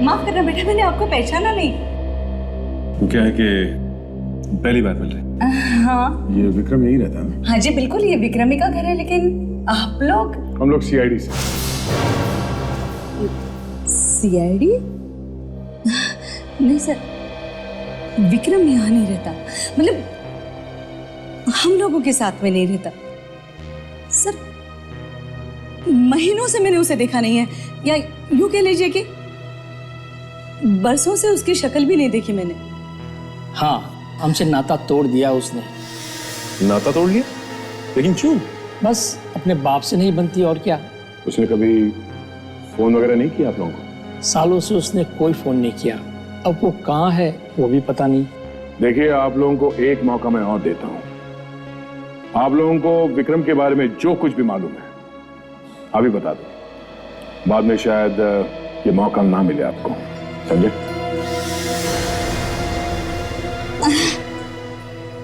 माफ करना बेटा, मैंने आपको पहचाना नहीं। वो क्या है कि पहली बार मिल रहे। हाँ ये विक्रम यही रहता है ना? हाँ जी बिल्कुल, ये विक्रमी का घर है, लेकिन आप लोग? हम लोग सीआईडी से। सीआईडी? नहीं सर, विक्रम यहाँ नहीं रहता, मतलब हम लोगों के साथ में नहीं रहता सर। महीनों से मैंने उसे देखा नहीं है, या यूं कह लीजिए कि बरसों से उसकी शक्ल भी नहीं देखी मैंने। हाँ, हमसे नाता तोड़ दिया उसने। नाता तोड़ लिया? लेकिन क्यों? बस अपने बाप से नहीं बनती और क्या। उसने कभी फोन वगैरह नहीं किया आप लोगों को? सालों से उसने कोई फोन नहीं किया। अब वो कहाँ है वो भी पता नहीं। देखिए, आप लोगों को एक मौका मैं और देता हूँ। आप लोगों को विक्रम के बारे में जो कुछ भी मालूम है अभी बता दो, बाद में शायद ये मौका ना मिले आपको, समझे?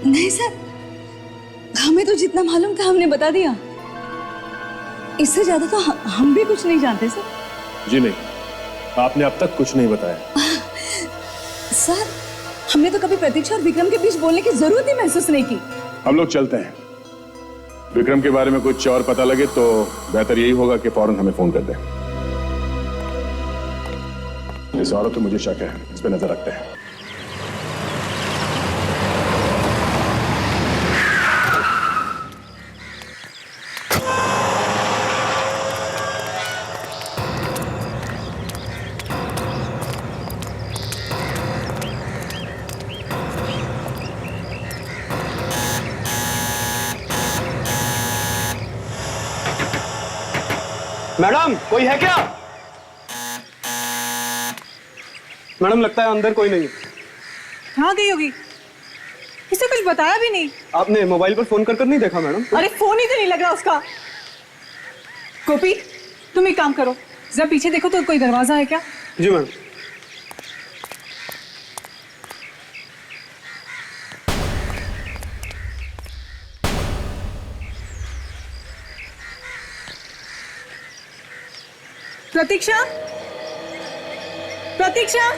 नहीं सर, हमें तो जितना मालूम था हमने बता दिया, इससे ज्यादा तो हम भी कुछ नहीं जानते सर। जी नहीं, आपने अब तक कुछ नहीं बताया। सर, हमने तो कभी प्रतीक्षा और विक्रम के बीच बोलने की जरूरत ही महसूस नहीं की। हम लोग चलते हैं। विक्रम के बारे में कुछ और पता लगे तो बेहतर यही होगा कि फौरन हमें फोन कर दें। इस औरत पे मुझे शक है, इस पे नजर रखते हैं। मैडम, कोई है क्या? मैडम, लगता है अंदर कोई नहीं। कहाँ गई होगी? किसे कुछ बताया भी नहीं। आपने मोबाइल पर फोन कर नहीं देखा मैडम? अरे फोन ही तो नहीं लग रहा उसका। गोपी, तुम एक काम करो, जरा पीछे देखो तो कोई दरवाजा है क्या? जी मैडम। प्रतीक्षा, प्रतीक्षा,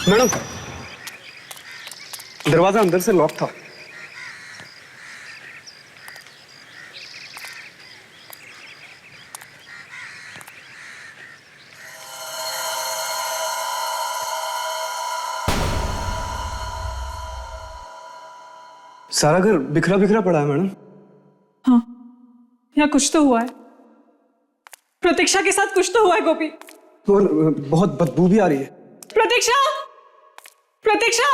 मैडम, दरवाजा अंदर से लॉक था। सारा घर बिखरा बिखरा पड़ा है मैडम। हाँ, यहाँ कुछ तो हुआ है। प्रतीक्षा के साथ कुछ तो हुआ है गोपी। और बहुत बदबू भी आ रही है। प्रतीक्षा, प्रतीक्षा,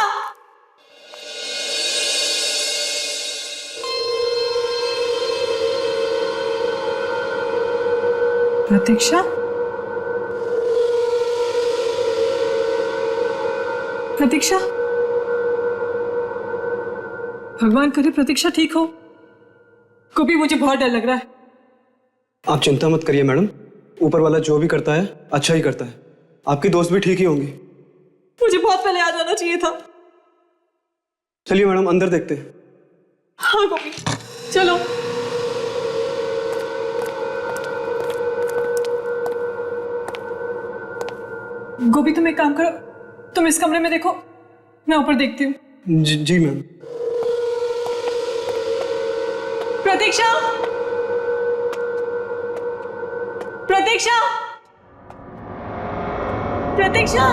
प्रतीक्षा, प्रतीक्षा, भगवान करे प्रतीक्षा ठीक हो। गोपी, मुझे बहुत डर लग रहा है। आप चिंता मत करिए मैडम, ऊपर वाला जो भी करता है अच्छा ही करता है। आपकी दोस्त भी ठीक ही होंगी। मुझे बहुत पहले आ जाना चाहिए था। चलिए मैडम, अंदर देखते हैं। हाँ गोपी, चलो। गोपी, तुम एक काम करो, तुम इस कमरे में देखो, मैं ऊपर देखती हूँ। जी मैम। प्रतीक्षा, प्रतीक्षा, प्रतीक्षा,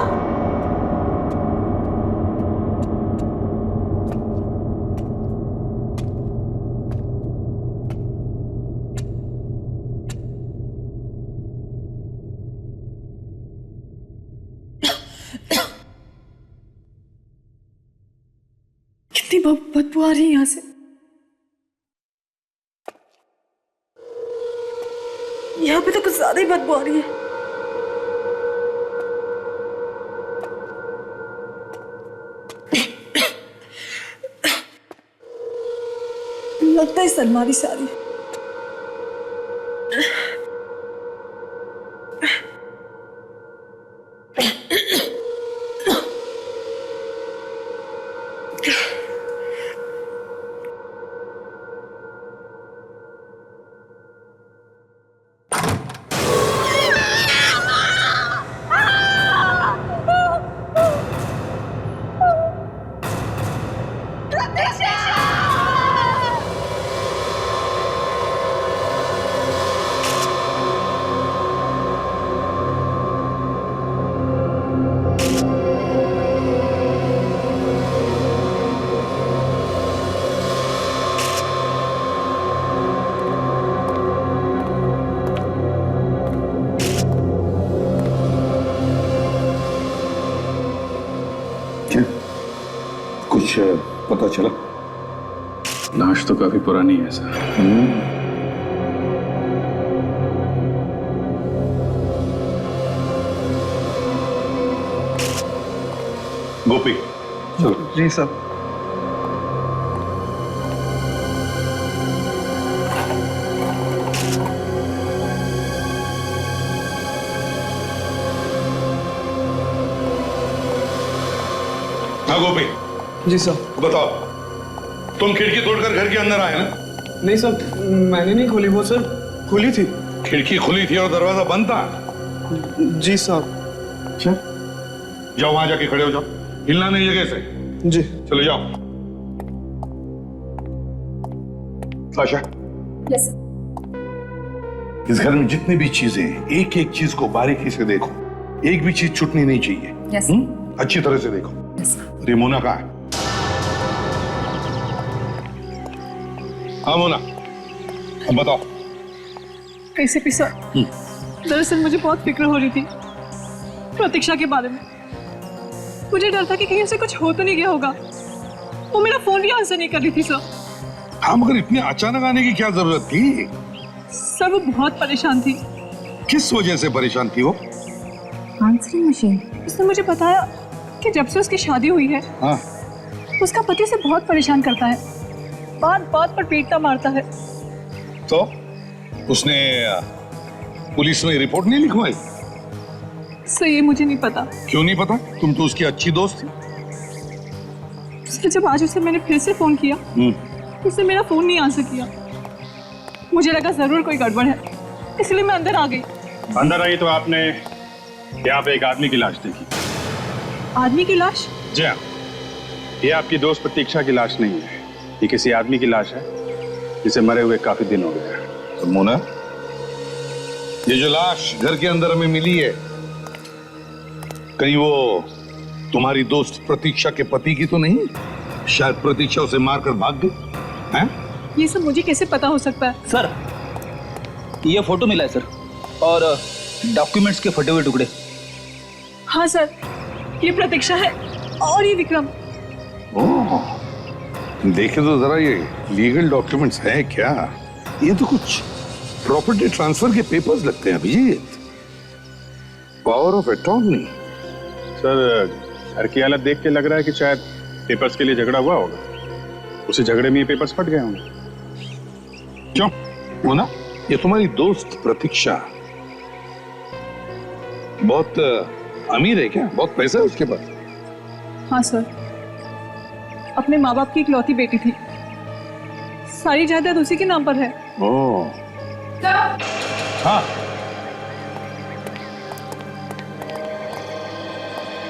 कितनी बदबू आ रही है यहां से। यहाँ पे तो कुछ ज्यादा ही बदबू आ रही है। लगता है सलमारी से आ रही है। कुछ पता चला? लाश तो काफी पुरानी है सर। गोपी चलो। जी साहब। हाँ गोपी, जी साहब। बताओ, तुम खिड़की तोड़कर घर के अंदर आए ना? नहीं सर, मैंने नहीं खोली, वो सर खुली थी। खिड़की खुली थी और दरवाजा बंद था? जी साहब। अच्छा, जाओ वहां जाके खड़े हो जाओ, हिलना नहीं जगह से। जी। चले जाओ। साशा, यस इस घर में जितनी भी चीजें हैं, एक एक चीज को बारीकी से देखो, एक भी चीज छूटनी नहीं चाहिए। यस अच्छी तरह से देखो। यस रिमोना कहाँ है? हाँ मोना, अब बताओ। कैसे पिसा? दरअसल मुझे बहुत फिक्र हो रही थी प्रतीक्षा के बारे में। मुझे डर था कि कहीं से कुछ हो तो नहीं गया होगा। वो मेरा फोन भी आंसर नहीं कर रही थी सर। हाँ, मगर इतने अचानक आने की क्या जरूरत थी? सर वो बहुत परेशान थी। किस वजह से परेशान थी वो? Answering machine. उसने मुझे बताया कि जब से उसकी शादी हुई है, हाँ, उसका पति उसे बहुत परेशान करता है, बात बात पर पीटता मारता है। तो उसने पुलिस में रिपोर्ट नहीं लिखवाई? सर ये मुझे नहीं पता। क्यों नहीं पता? तुम तो उसकी अच्छी दोस्त थी। सर जब आज उसे मैंने फिर से फोन किया, उसने मेरा फोन नहीं आंसर किया। मुझे लगा जरूर कोई गड़बड़ है, इसलिए मैं अंदर आ गई। अंदर आई तो आपने यहाँ पे एक आदमी की लाश देखी। आदमी की लाश? जी हाँ, ये आपकी दोस्त प्रतीक्षा की लाश नहीं है, ये किसी आदमी की लाश है जिसे मरे हुए काफी दिन हो गए हैं। तो मोना, ये जो लाश घर के अंदर हमें मिली है, कहीं वो तुम्हारी दोस्त प्रतीक्षा के पति की तो नहीं? शायद प्रतीक्षा उसे मारकर भाग गई हैं? ये सब मुझे कैसे पता हो सकता है? सर ये फोटो मिला है सर, और डॉक्यूमेंट्स के फटे हुए टुकड़े। हाँ सर, ये प्रतीक्षा है और ये विक्रम। ओह, देखे तो जरा ये लीगल डॉक्यूमेंट्स हैं क्या? ये तो कुछ प्रॉपर्टी ट्रांसफर के पेपर्स लगते हैं Abhijit. Power of attorney. Sir घर की हालत देख के लग रहा है कि शायद पेपर्स के लिए झगड़ा हुआ होगा, उसी झगड़े में ये पेपर्स फट गए होंगे। क्यों? वो ना, ये तुम्हारी दोस्त प्रतीक्षा बहुत अमीर है क्या? बहुत पैसा है उसके पास? हाँ सर, अपने माँ बाप की इकलौती बेटी थी, सारी जायदाद उसी के नाम पर है। ओह, हाँ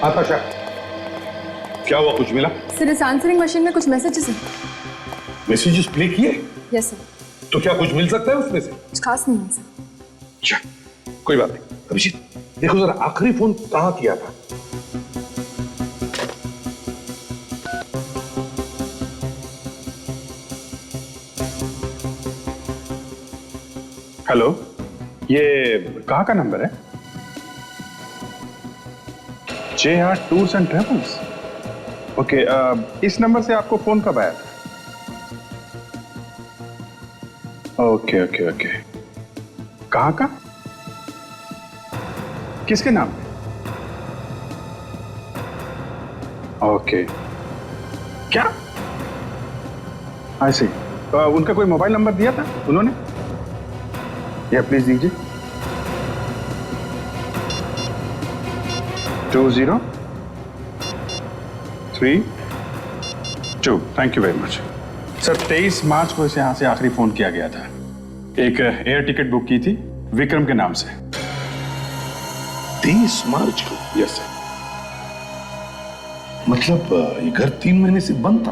आकाशा, क्या हुआ? कुछ मिला? सर इस आंसरिंग मशीन में कुछ मैसेजेस हैं। मैसेजेस प्ले किए? Yes sir. तो क्या कुछ मिल सकता है उसमें से? कुछ खास नहीं है सर। अच्छा, कोई बात नहीं। अभिजीत देखो जरा, आखिरी फोन कहाँ किया था? हेलो, ये कहाँ का नंबर है? JR tours and travels. Okay, इस नंबर से आपको फोन कब आया था? ओके ओके ओके, कहाँ का? किसके नाम पे? ओके, क्या? आई सी। उनका कोई मोबाइल नंबर दिया था उन्होंने? या प्लीज दीजिए। 2032। Thank you very much sir. 23 मार्च को इसे यहाँ से आखिरी फोन किया गया था। एक एयर टिकट बुक की थी विक्रम के नाम से। 23 मार्च को? Yes sir. मतलब ये घर 3 महीने से बंद था?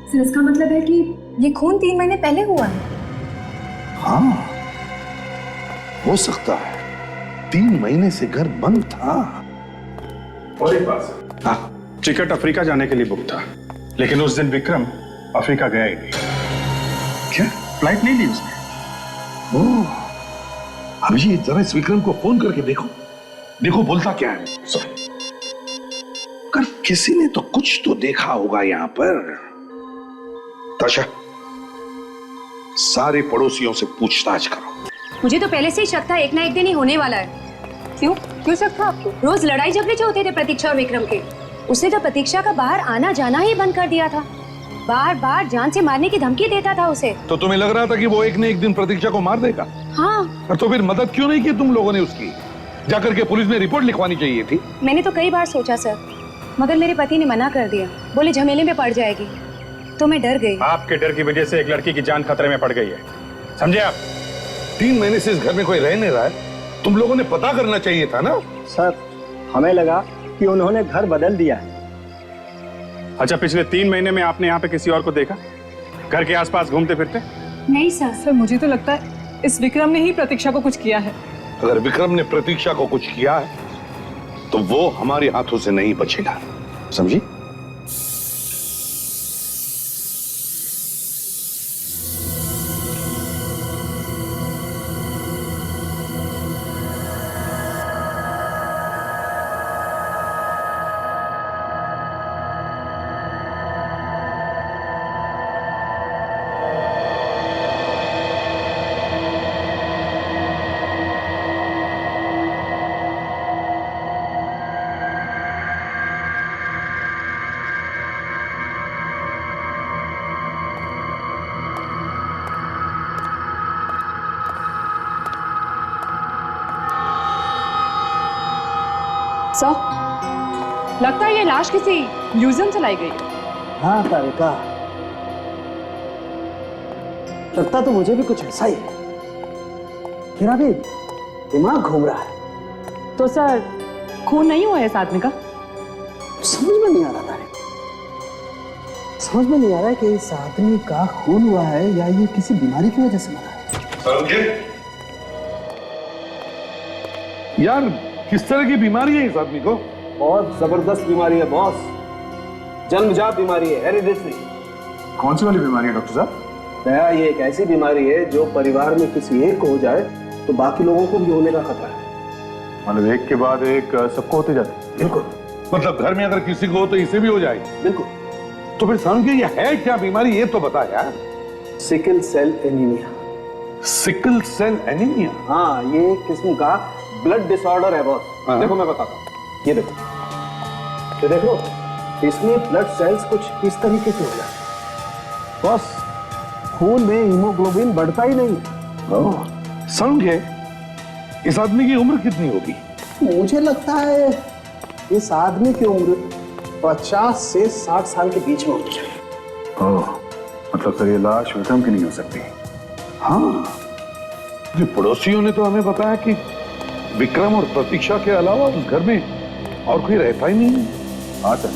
सर इसका मतलब है कि ये खून 3 महीने पहले हुआ है। हाँ, हो सकता है 3 महीने से घर बंद था। और एक बात सर, हाँ, टिकट अफ्रीका जाने के लिए बुक था, लेकिन उस दिन विक्रम अफ्रीका गया ही नहीं। क्या? फ्लाइट नहीं ली उसने। ओह, अभिजीत जरा इस विक्रम को फोन करके देखो, देखो बोलता क्या है। सर, कर किसी ने तो कुछ तो देखा होगा यहां पर। तशा, सारे पड़ोसियों से पूछताछ करो। मुझे तो पहले से ही शक था एक ना एक दिन ही होने वाला है। क्यों क्यों शक था आपको? रोज लड़ाई झगड़े जो होते थे प्रतीक्षा और विक्रम के, उसने तो प्रतीक्षा का बाहर आना जाना ही बंद कर दिया था। बार बार जान से मारने की धमकी देता था उसे। तो तुम्हें लग रहा था कि वो एक न एक दिन प्रतीक्षा को मार देगा? हाँ। और तो फिर मदद क्यों नहीं की तुम लोगों ने उसकी? जाकर के पुलिस में रिपोर्ट लिखवानी चाहिए थी। मैंने तो कई बार सोचा सर, मगर मेरे पति ने मना कर दिया, बोले झमेले में पड़ जाएगी। तो मैं डर गई। आपके डर की वजह से एक लड़की की जान खतरे में पड़ गई है, समझे आप? 3 महीने से इस घर में कोई रह नहीं रहा है, तुम लोगों ने पता करना चाहिए था ना। सर, हमें लगा कि उन्होंने घर बदल दिया है। अच्छा, पिछले 3 महीने में आपने यहाँ पे किसी और को देखा घर के आसपास घूमते फिरते? नहीं सर। सर मुझे तो लगता है इस विक्रम ने ही प्रतीक्षा को कुछ किया है। अगर विक्रम ने प्रतीक्षा को कुछ किया है तो वो हमारे हाथों से नहीं बचेगा, समझी? सर, लगता है ये लाश किसी म्यूजियम से लाई गई है। हाँ तारिका, लगता तो मुझे भी कुछ ऐसा ही है। मेरा भी दिमाग घूम रहा है। तो सर खून नहीं हुआ है इस आदमी का? समझ में नहीं आ रहा तारिका, समझ में नहीं आ रहा है कि इस आदमी का खून हुआ है या ये किसी बीमारी की वजह से मरा है। यार, किस तरह की बीमारी है इस आदमी को? बहुत जबरदस्त बीमारी है बॉस, जन्मजात बीमारी है, हेरिडिटरी। कौन सी वाली बीमारी है डॉक्टर साहब? दया, ये एक ऐसी बीमारी है जो परिवार में किसी एक को हो जाए तो बाकी लोगों को भी होने का खतरा है। मतलब एक के बाद एक सबको होते जाते? बिल्कुल। मतलब घर में अगर किसी को हो तो इसे भी हो जाएगी? बिल्कुल। तो फिर समझिए ये है क्या बीमारी, ये तो बता यार। Sickle cell anaemia. Sickle cell anaemia? हाँ, ये एक किस्म का ब्लड डिसऑर्डर है बॉस। देखो मैं बताता हूँ, ये देखो, ये देखो, इसमें ब्लड सेल्स कुछ इस तरीके से हो जाते हैं बॉस। खून में हीमोग्लोबिन बढ़ता ही नहीं। समझे? इस आदमी की उम्र कितनी होगी? मुझे लगता है इस आदमी की उम्र 50 से 60 साल के बीच में होनी चाहिए। ओह, मतलब सर ये लाश विक्रम की नहीं हो सकती? हाँ, ये पड़ोसियों ने तो हमें बताया कि विक्रम और प्रतीक्षा के अलावा उस घर में और कोई रहता ही नहीं है। हाँ सर,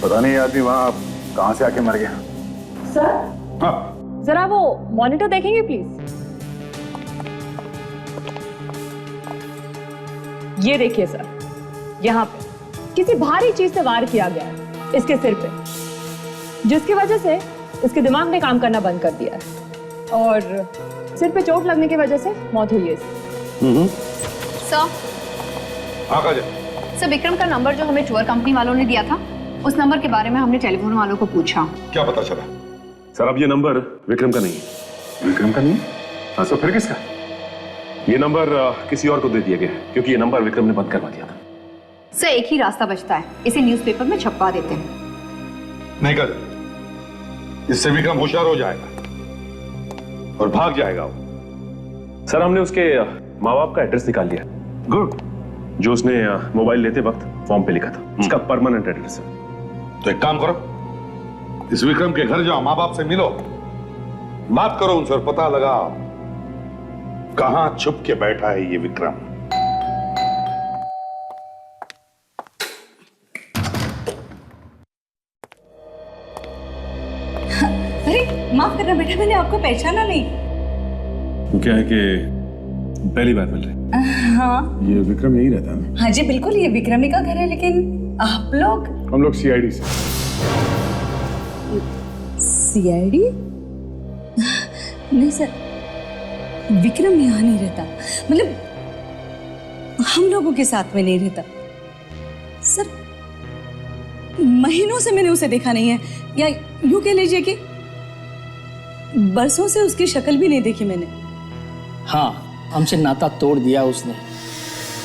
पता नहीं आदमी वहां कहां से आके मर गया। सर, हाँ, जरा वो मॉनिटर देखेंगे प्लीज। ये देखिए सर, यहाँ पे किसी भारी चीज से वार किया गया है इसके सिर पे, जिसकी वजह से इसके दिमाग ने काम करना बंद कर दिया है और सिर पे चोट लगने की वजह से मौत हुई है इसकी। सर, सर विक्रम का नंबर जो हमें टूर कंपनी वालों ने दिया था, उस नंबर के बारे में हमने टेलीफोन वालों को पूछा। क्या पता चला? सर, अब ये नंबर विक्रम का नहीं है। विक्रम का नहीं? हाँ, तो फिर किसका? ये नंबर किसी और को दे दिया गया है क्योंकि ये नंबर विक्रम ने बंद करवा दिया था। सर एक ही रास्ता बचता है, इसे न्यूज़पेपर में छपवा देते हैं। नहीं कर, इससे विक्रम होशियार हो जाएगा और भाग जाएगा वो। सर, हमने उसके माँ बाप का एड्रेस निकाल लिया। गुड। जो उसने मोबाइल लेते वक्त फॉर्म पे लिखा था, उसका परमानेंट एड्रेस है। तो एक काम करो, इस विक्रम के घर जाओ, माँ बाप से मिलो, बात करो उनसे और पता लगाओ कहां छुप के बैठा है ये विक्रम। अरे माफ करना बेटा, मैंने आपको पहचाना नहीं। वो क्या है कि पहली बार मिल रहे। हाँ ये विक्रम यही रहता है? हाँ जी बिल्कुल, ये विक्रमी का घर है, लेकिन आप लोग? हम लोग सीआईडी से। सीआईडी? नहीं सर, विक्रम यहाँ नहीं रहता, मतलब हम लोगों के साथ में नहीं रहता सर। महीनों से मैंने उसे देखा नहीं है, या यूं कह लीजिए कि बरसों से उसकी शक्ल भी नहीं देखी मैंने। हाँ, हमसे नाता तोड़ दिया उसने।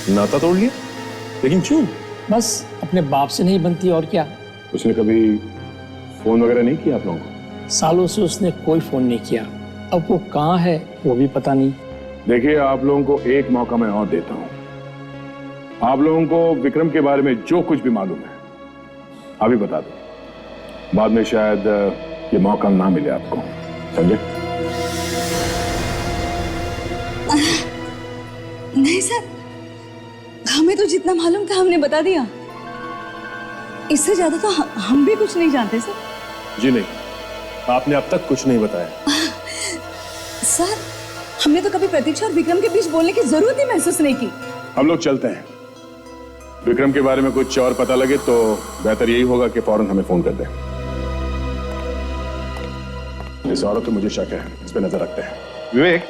नाता तोड़ लिया? लेकिन क्यों? बस अपने बाप से नहीं बनती और क्या। उसने कभी फोन वगैरह नहीं किया आप लोगों को? सालों से उसने कोई फोन नहीं किया। अब वो कहाँ है वो भी पता नहीं। देखिए, आप लोगों को एक मौका मैं और देता हूं। आप लोगों को विक्रम के बारे में जो कुछ भी मालूम है अभी बता दो, बाद में शायद ये मौका ना मिले आपको, समझे? नहीं सर, हमें तो जितना मालूम था हमने बता दिया। इससे ज्यादा तो हम भी कुछ नहीं जानते सर। जी नहीं, आपने अब तक कुछ नहीं बताया। सर, हमने तो कभी प्रतीक्षा और विक्रम के बीच बोलने की जरूरत ही महसूस नहीं की। हम लोग चलते हैं। विक्रम के बारे में कुछ और पता लगे तो बेहतर यही होगा कि फौरन हमें फोन कर दें। इस औरत पे मुझे शक है, इस पे नजर रखते हैं। विवेक,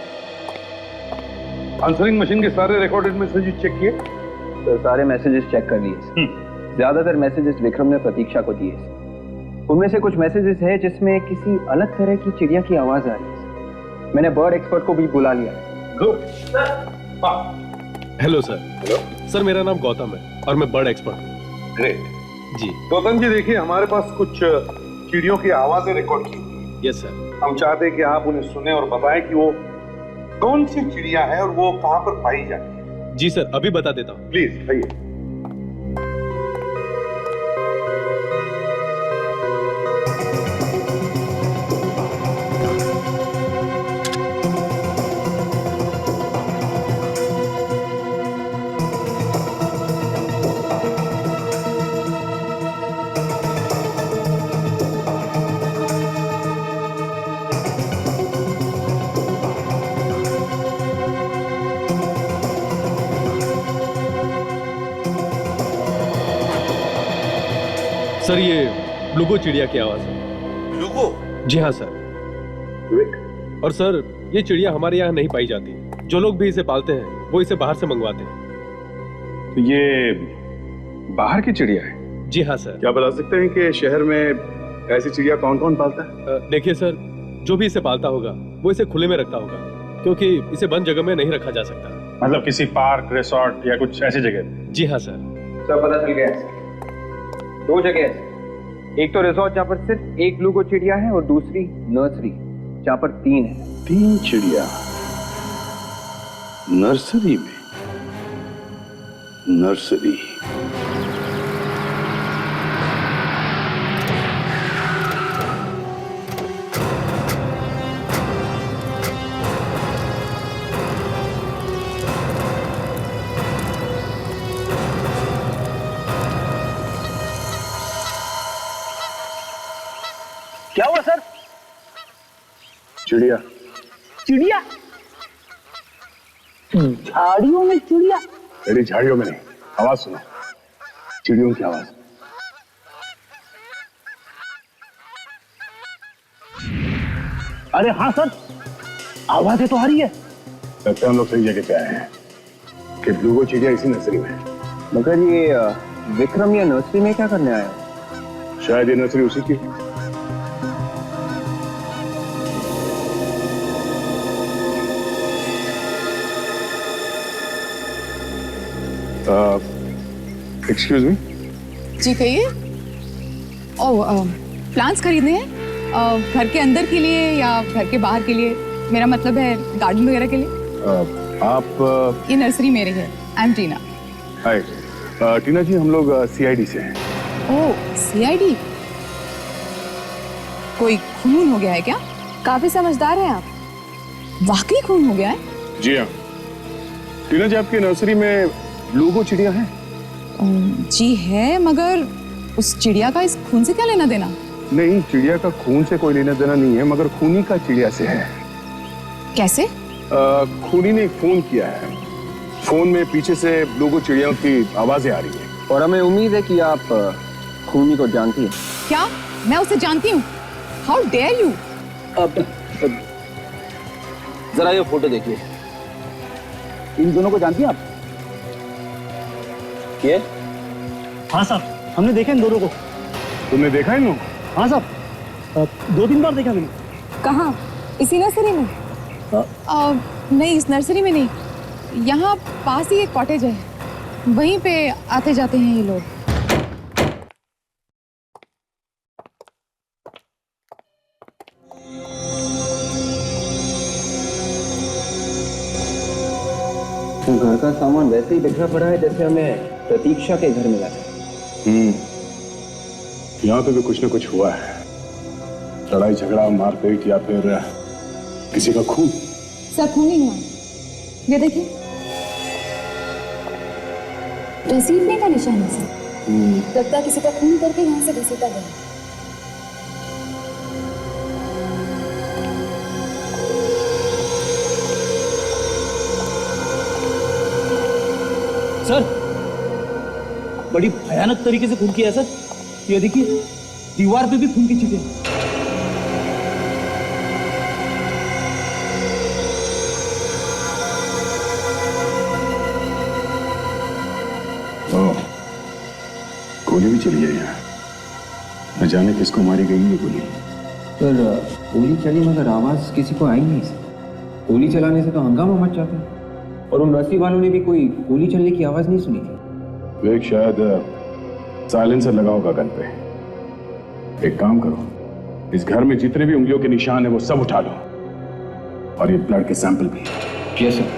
आंसरिंग मशीन के सारे रिकॉर्डेड मैसेजेस चेक किए? तो सारे मैसेजेस चेक कर लिए। ज्यादातर मैसेजेस विक्रम ने प्रतीक्षा को दिए। उनमें से कुछ मैसेजेस है जिसमें किसी अलग तरह की चिड़िया की आवाज आ रही है। मैंने बर्ड एक्सपर्ट को भी बुला लिया। Good. Hello sir. Hello sir, मेरा नाम गौतम है और मैं बर्ड एक्सपर्ट हूँ। ग्रेट जी। गौतम जी, देखिए हमारे पास कुछ चिड़ियों की आवाजें रिकॉर्ड की। Yes sir. हम चाहते हैं कि आप उन्हें सुने और बताएं कि वो कौन सी चिड़िया है और वो कहां पर पाई जाती है। जी सर, अभी बता देता हूँ। प्लीज आइए। सर, ये ब्लूगो चिड़िया की आवाज है। ब्लूगो? जी हाँ सर। और सर, ये चिड़िया हमारे यहाँ नहीं पाई जाती। जो लोग भी इसे पालते हैं वो इसे बाहर से मंगवाते हैं। तो ये बाहर की चिड़िया है? जी हाँ सर। क्या बता सकते हैं कि शहर में ऐसी चिड़िया कौन कौन पालता है? देखिए सर, जो भी इसे पालता होगा वो इसे खुले में रखता होगा, क्योंकि इसे बंद जगह में नहीं रखा जा सकता। मतलब किसी पार्क, रिसोर्ट या कुछ ऐसी जगह? जी हाँ सर। सब पता चल गया है। दो जगह है, एक तो रिसोर्ट जहाँ पर सिर्फ एक ब्लूगो चिड़िया है और दूसरी नर्सरी जहाँ पर 3 है। 3 चिड़िया नर्सरी में? नर्सरी? क्या हुआ सर? चिड़िया। चिड़िया? झाड़ियों में चिड़िया? मेरी झाड़ियों में नहीं, आवाज सुनो, चिड़ियों की आवाज। अरे हाँ सर, आवाजें तो आ रही है। लगता है हम लोग सही जगह पे आए हैं कि ब्लूगो चिड़िया इसी नर्सरी में है। मगर ये विक्रम ये नर्सरी में क्या करने आया? शायद ये नर्सरी उसी की। Excuse me. जी कहिए। ओह, प्लांट्स खरीदने हैं घर के अंदर के लिए या घर के बाहर के लिए? मेरा मतलब है गार्डन वगैरह के लिए। आप? ये नर्सरी मेरी है। आई एम टीना। हाय टीना जी, हम लोग सीआईडी से हैं। ओह, सीआईडी? कोई खून हो गया है क्या? काफी समझदार हैं आप। वाकई खून हो गया है? जी हाँ। टीना जी, आपकी नर्सरी में ब्लूगो चिड़िया है? जी है, मगर उस चिड़िया का इस खून से क्या लेना देना? नहीं, चिड़िया का खून से कोई लेना देना नहीं है, मगर खूनी का चिड़िया से है। कैसे? खूनी ने फोन किया है। फोन में पीछे से ब्लूगो चिड़ियों की आवाजें आ रही है। और हमें उम्मीद है कि आप खूनी को जानती हैं। क्या मैं उसे जानती हूँ? How dare you! अब जरा ये फोटो देखिए। इन दोनों को जानती हैं आप? ये? हाँ साहब, हमने देखा इन दोनों को। तुमने देखा इन लोग? हाँ साहब, 2-3 बार देखा मैंने। कहाँ? इसी नर्सरी में? नहीं, इस नर्सरी में नहीं, यहाँ पास ही एक कॉटेज है, वहीं पे आते जाते हैं ये लोग। घर का सामान वैसे ही बिखरा पड़ा है जैसे हमें प्रतीक्षा के घर मिला था। यहाँ पे भी कुछ ना कुछ हुआ है, लड़ाई झगड़ा, मारपीट या फिर किसी का खून। सर, खून नहीं हुआ, ये देखिए, घसीटने का निशान है सर। लगता है किसी का खून करके यहाँ से घसीटा गया। सर, बड़ी भयानक तरीके से खून किया है सर। ये देखिए, दीवार पे भी खून की छींटे हैं। गोली भी चली है यहाँ, न जाने किसको मारी गई ये गोली। सर, गोली चली मगर आवाज किसी को आई नहीं सर। गोली चलाने से तो हंगामा मच जाता है, और उन नर्सरी वालों ने भी कोई गोली चलने की आवाज नहीं सुनी थी। विवेक, शायद साइलेंसर लगा होगा गन पे। एक काम करो, इस घर में जितने भी उंगलियों के निशान है वो सब उठा लो, और ये ब्लड के सैंपल भी। Yes sir.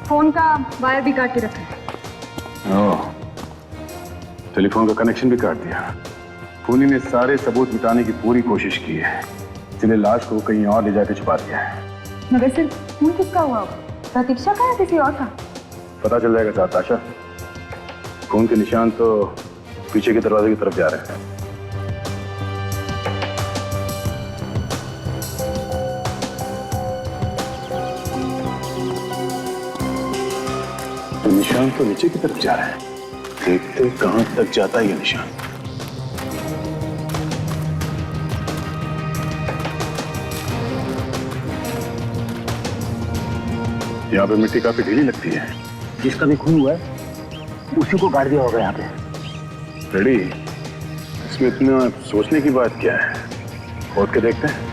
फोन का वायर भी काट के रखा है। टेलीफोन का कनेक्शन भी काट दिया। खूनी ने सारे सबूत मिटाने की पूरी कोशिश की है, इसलिए लाश को कहीं और ले जाकर छुपा दिया है। मगर सिर्फ खून किसका हुआ? प्रतीक्षा का या किसी और का? पता चल जाएगा साथ आशा। खून के निशान तो पीछे के दरवाजे की तरफ जा रहे हैं। निशान तो नीचे की तरफ जा रहा है, देखते कहां तक जाता है ये निशान। यहाँ पे मिट्टी काफी ढीली लगती है। जिसका भी खून हुआ है उसी को गाड़ दिया होगा यहाँ पे। रेडी, इसमें इतना सोचने की बात क्या है, खोद के देखते हैं।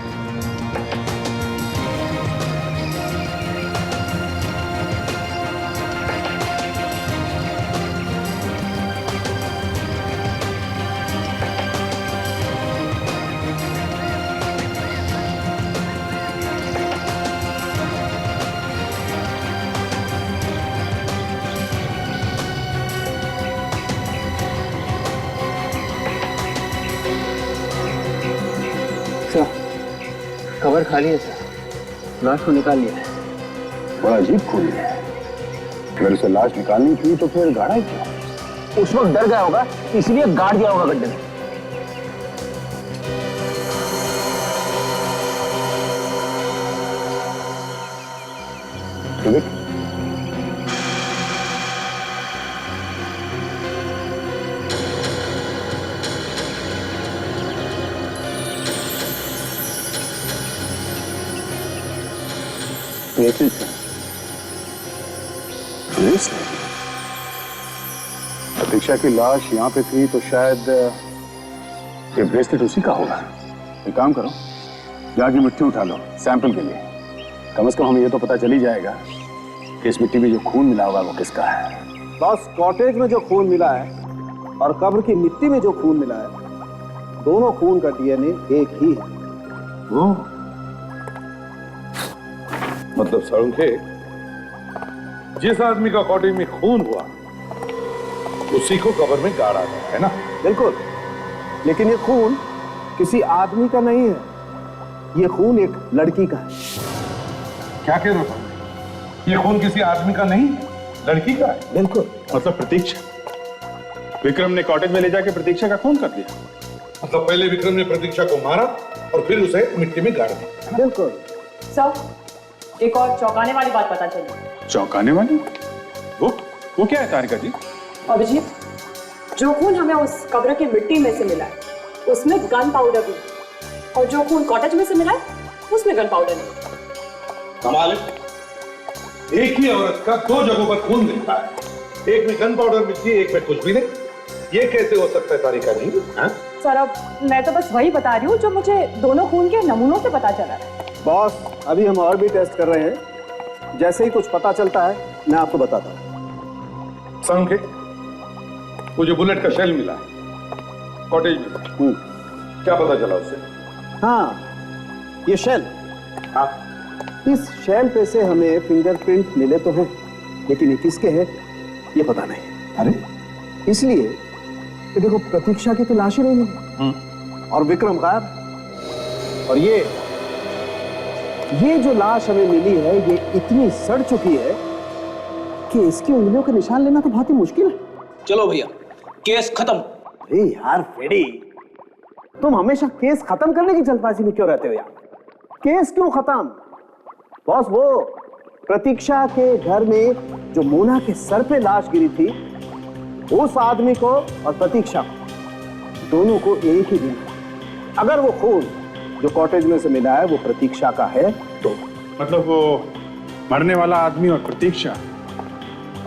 कवर खाली है सर, लाश को निकाल लिया है। बड़ा अजीब खून है, अगर उसे लाश निकालनी थी तो फिर गाड़ा ही क्यों? उस वक्त डर गया होगा, इसलिए गाड़ दिया होगा गड्ढे में। प्रतीक्षा की लाश यहाँ पे थी तो शायद ये ब्रेसलेट उसी का होगा। एक काम करो, जाके मिट्टी उठा लो सैंपल के लिए। कम से कम हमें ये तो पता चल ही जाएगा कि इस मिट्टी में जो खून मिला होगा वो किसका है। बस कॉटेज में जो खून मिला है और कब्र की मिट्टी में जो खून मिला है, दोनों खून का डीएनए एक ही है। वो मतलब सड़के, जिस आदमी का कॉटेज में खून हुआ उसी को कब्र में गाड़ा गया है ना? बिल्कुल, लेकिन ये खून किसी आदमी का नहीं है, ये खून एक लड़की का है। क्या कह रहे हो? ये खून किसी आदमी का नहीं, लड़की का है? बिल्कुल। मतलब प्रतीक्षा, विक्रम ने कॉटेज में ले जाके प्रतीक्षा का खून कर दिया। मतलब पहले विक्रम ने प्रतीक्षा को मारा और फिर उसे मिट्टी में गाड़ दिया। बिल्कुल। सर, एक और चौंकाने वाली बात पता चली। चौंकाने वाली? वो वो क्या है तारिका जी? अभिजीत, जो खून हमें उस कब्र की मिट्टी में से मिला है उसमें गन पाउडर भी है, और जो खून कॉटेज में से मिला है उसमें गन पाउडर नहीं। कमाल है, एक ही औरत का दो जगहों पर खून मिलता है, एक में गन पाउडर मिलती है, एक में कुछ भी नहीं। ये कैसे हो सकता है तारिका जी? सर अब मैं तो बस वही बता रही हूँ जो मुझे दोनों खून के नमूनों से पता चला है। बॉस, अभी हम और भी टेस्ट कर रहे हैं, जैसे ही कुछ पता चलता है मैं आपको बताता हूँ। संके, वो जो बुलेट का शेल मिला कॉटेज में, क्या पता चला उससे? हाँ, ये शेल, हाँ, इस शेल पे से हमें फिंगरप्रिंट मिले तो हैं, लेकिन ये किसके हैं ये पता नहीं। अरे इसलिए कि देखो, प्रतीक्षा की तो लाश ही नहीं मिली और विक्रम गायब, और ये जो लाश हमें मिली है ये इतनी सड़ चुकी है कि इसकी उंगलियों के निशान लेना तो बहुत ही मुश्किल है। चलो भैया, केस खत्म। अरे यार फेडी, तुम हमेशा केस खत्म करने की जल्दबाजी में क्यों रहते हो यार? केस क्यों खत्म? बॉस, वो प्रतीक्षा के घर में जो मोना के सर पे लाश गिरी थी, उस आदमी को और प्रतीक्षा को, दोनों को एक ही दिन, अगर वो खून जो कॉटेज में से मिला है वो प्रतीक्षा का है तो मतलब वो मरने वाला आदमी और प्रतीक्षा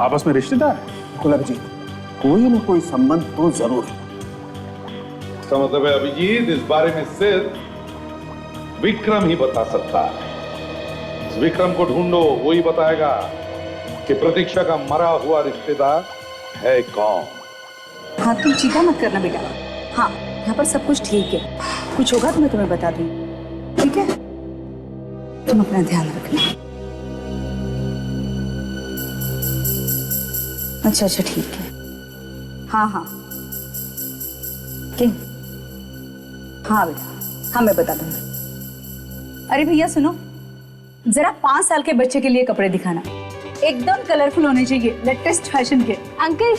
आपस में रिश्तेदार है? अभिजीत, कोई ना कोई संबंध तो जरूर है। इसका मतलब है अभिजीत, इस बारे में सिर्फ विक्रम ही बता सकता है। इस विक्रम को ढूंढो, वो ही बताएगा कि प्रतीक्षा का मरा हुआ रिश्तेदार है कौन। हाँ, तुम चिंता मत करना बेटा। हाँ, यहाँ पर सब कुछ ठीक है, कुछ होगा तो मैं तुम्हें बता दूंगी, ठीक है? तुम अपना ध्यान रखना। अच्छा अच्छा, ठीक है। हाँ हाँ, ठीक। हाँ बेटा, हाँ मैं बता दूंगी। अरे भैया सुनो, जरा 5 साल के बच्चे के लिए कपड़े दिखाना, एकदम कलरफुल होने चाहिए, लेटेस्ट फैशन के। अंकल,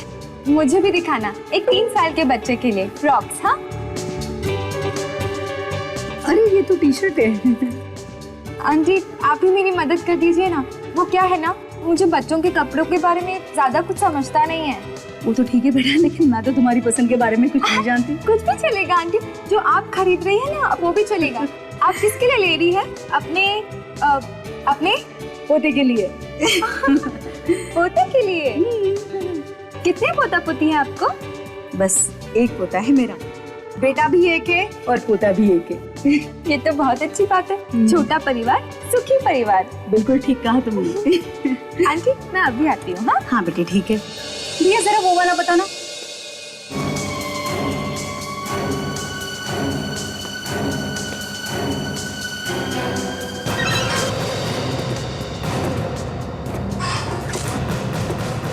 मुझे भी दिखाना एक 3 साल के बच्चे के लिए फ्रॉक्स। हाँ, अरे ये तो टी शर्ट है। आंटी आप ही मेरी मदद कर दीजिए ना। वो क्या है ना, मुझे बच्चों के कपड़ों के बारे में ज्यादा कुछ समझता नहीं है। वो तो ठीक है बेटा, लेकिन मैं तो तुम्हारी पसंद के बारे में कुछ नहीं जानती। कुछ भी चलेगा आंटी, जो आप खरीद रही है ना वो भी चलेगा। आप किसके लिए ले रही है? अपने पोते के लिए। पोते के लिए? कितने पोता पोती है आपको? बस एक पोता है मेरा, बेटा भी एक है और पोता भी एक है। ये तो बहुत अच्छी बात है। छोटा परिवार सुखी परिवार। बिल्कुल ठीक कहा तुमने। आंटी मैं अभी आती हूँ। हाँ हाँ बेटे ठीक है। भैया जरा वो वाला बताना।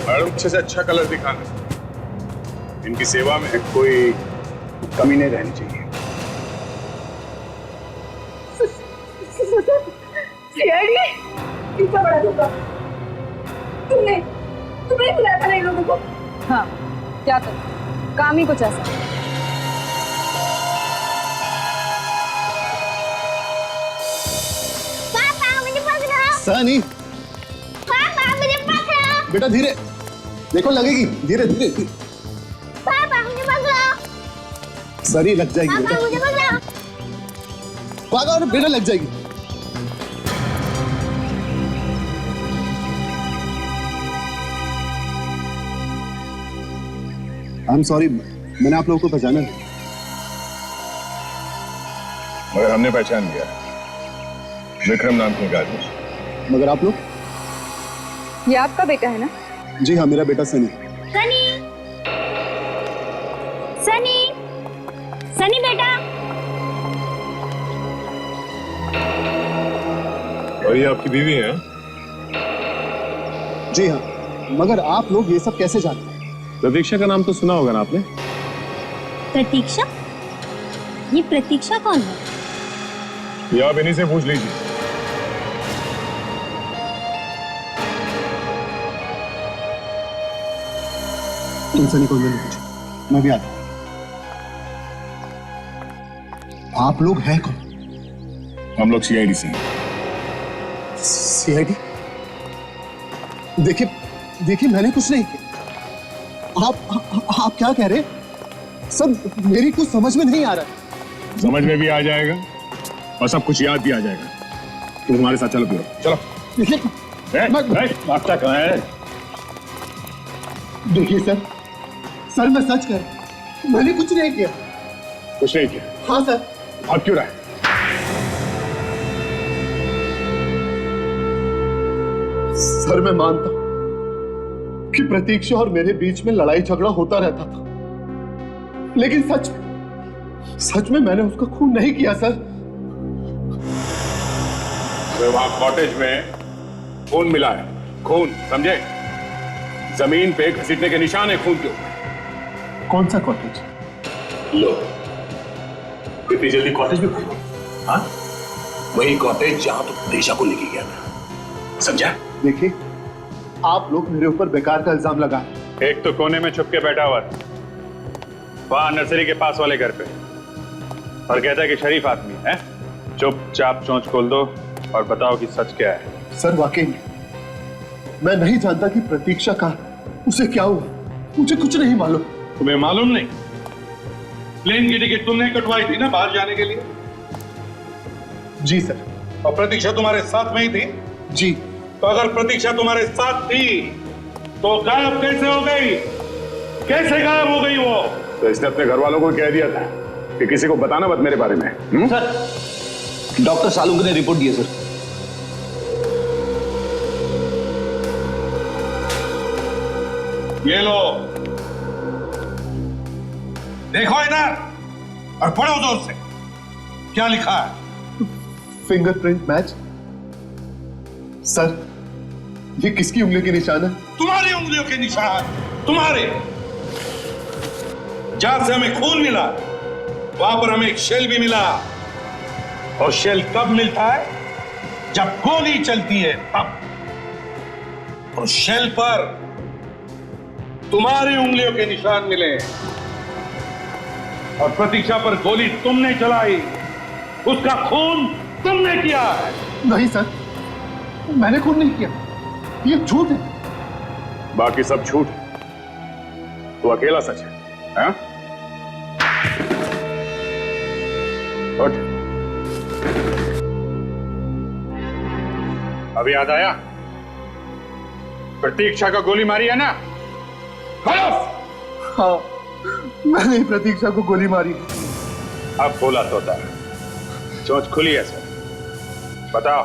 मैडम, अच्छे से अच्छा कलर दिखाना, इनकी सेवा में कोई कमी नहीं रहनी चाहिए। इतना बड़ा धोखा तुमने बुलाया था इन लोगों को। हाँ, क्या करूं, काम ही कुछ ऐसा। पापा मुझे पकड़ो। सनी, पापा मुझे पकड़ो। बेटा धीरे, देखो लगेगी, धीरे धीरे। पापा मुझे पकड़ो। सरी लग जाएगी पापा बेटा। मुझे पकड़ो। पापा और बेटा लग जाएगी। आई एम सॉरी, मैंने आप लोगों को पहचाना नहीं। मगर हमने पहचान लिया, विक्रम नाम के आदमी। मगर आप लोग? ये आपका बेटा है ना? जी हाँ, मेरा बेटा सनी। सनी, सनी, सनी बेटा। और ये आपकी बीवी है? जी हाँ, मगर आप लोग ये सब कैसे जानते हैं? प्रतीक्षा का नाम तो सुना होगा ना आपने? प्रतीक्षा? ये प्रतीक्षा कौन है? ये आप इन्हीं से पूछ लीजिए। तुम सनी को मैंने पूछा, मैं भी आता हूं। आप लोग हैं कौन? हम लोग सीआईडी से हैं। सीआईडी? देखिए देखिए, मैंने कुछ नहीं किया। आप क्या कह रहे? सब मेरी कुछ समझ में नहीं आ रहा। समझ में भी आ जाएगा और सब कुछ याद भी आ जाएगा। तुम हमारे साथ चलो पियो, चलो। आपका कहाँ है? देखिए सर मैं सच कह रहा हूं, मैंने कुछ नहीं किया। कुछ नहीं किया? हाँ सर। भाग क्यों रहा है? सर मैं मानता हूं कि प्रतीक्षा और मेरे बीच में लड़ाई झगड़ा होता रहता था, लेकिन सच में मैंने उसका खून नहीं किया सर। वहां कॉटेज में खून मिला है, खून, समझे? जमीन पे घसीटने के निशान है खून के ऊपर। कौन सा कॉटेज? लो, इतनी जल्दी कॉटेज में खोलो? हाँ, वही कॉटेज जहां तुम प्रतीक्षा को लेके गया था, समझा? देखिए, आप लोग मेरे ऊपर बेकार का इल्जाम लगा। एक तो कोने में छुप के बैठा हुआ था वहां नर्सरी के पास वाले घर पे, और कहता है कि शरीफ आदमी है। चुपचाप चोंच खोल दो और बताओ कि सच क्या है। सर वाकई में मैं नहीं जानता कि प्रतीक्षा का उसे क्या हुआ, मुझे कुछ नहीं मालूम। तुम्हें मालूम नहीं? प्लेन की टिकट तुमने कटवाई थी ना बाहर जाने के लिए? जी सर। और प्रतीक्षा तुम्हारे साथ में ही थी? जी। तो अगर प्रतीक्षा तुम्हारे साथ थी तो गायब कैसे हो गई? कैसे गायब हो गई वो? तो इसने अपने घर वालों को कह दिया था कि किसी को बताना मत मेरे बारे में। सर डॉक्टर सालुंके ने रिपोर्ट दी है सर। ये लो, देखो इधर और पढ़ो जोर से, क्या लिखा है? Fingerprint match. सर ये किसकी उंगली के निशान है? तुम्हारी उंगलियों के निशान, तुम्हारे। जहां से हमें खून मिला वहां पर हमें एक शेल भी मिला, और शेल कब मिलता है? जब गोली चलती है तब। और शेल पर तुम्हारी उंगलियों के निशान मिले, और प्रतीक्षा पर गोली तुमने चलाई, उसका खून तुमने किया है। नहीं सर, मैंने खून नहीं किया, ये झूठ है। बाकी सब झूठ है, तो अकेला सच है, हाँ? उठ। अभी याद आया? प्रतीक्षा का गोली मारी है ना? हाँ, मैंने ही प्रतीक्षा को गोली मारी। अब बोला तोता, चोंच खुली है सर, बताओ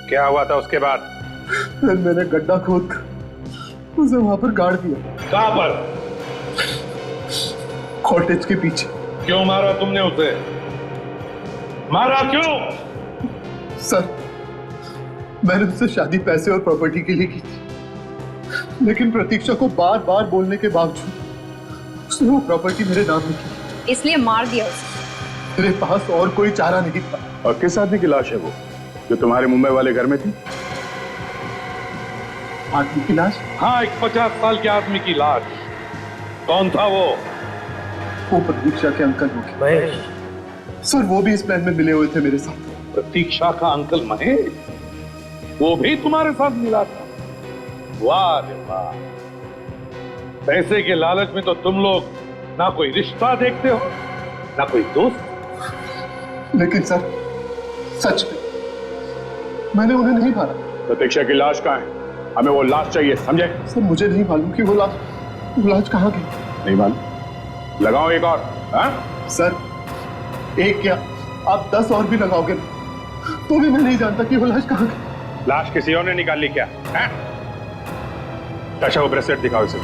क्या हुआ था उसके बाद? फिर मैंने गड्ढा खोद कर उसे वहां पर गाड़ दिया। कहां पर? कॉटेज के पीछे। क्यों मारा तुमने उसे? मारा क्यों? सर मैंने उससे शादी पैसे और प्रॉपर्टी के लिए की थी, लेकिन प्रतीक्षा को बार बार बोलने के बावजूद उसने वो प्रॉपर्टी मेरे नाम में की, इसलिए मार दिया उसे। मेरे पास और कोई चारा नहीं था। और किस आदमी की लाश है वो जो तुम्हारे मुंबई वाले घर में थी? आदमी की लाश? हाँ, एक 50 साल के आदमी की लाश। कौन था वो? वो प्रतीक्षा के अंकल होंगे। सर वो भी इस प्लान में मिले हुए थे मेरे साथ। प्रतीक्षा का अंकल महेश, वो भी तुम्हारे साथ मिला था? वाह रे वाह, पैसे के लालच में तो तुम लोग ना कोई रिश्ता देखते हो ना कोई दोस्त। लेकिन सर सच में मैंने उन्हें नहीं मारा। प्रतीक्षा की लाश कहाँ है? हमें वो लाश चाहिए, समझे? सर मुझे नहीं मालूम कि वो लाश कहाँ गई। नहीं मालूम? लगाओ एक और। हाँ? सर एक क्या आप 10 और भी लगाओगे तो भी मैं नहीं जानता कि वो लाश कहाँ गई। लाश किसी और ने निकाल ली क्या? ताशा वो ब्रेसलेट दिखाओ इसे।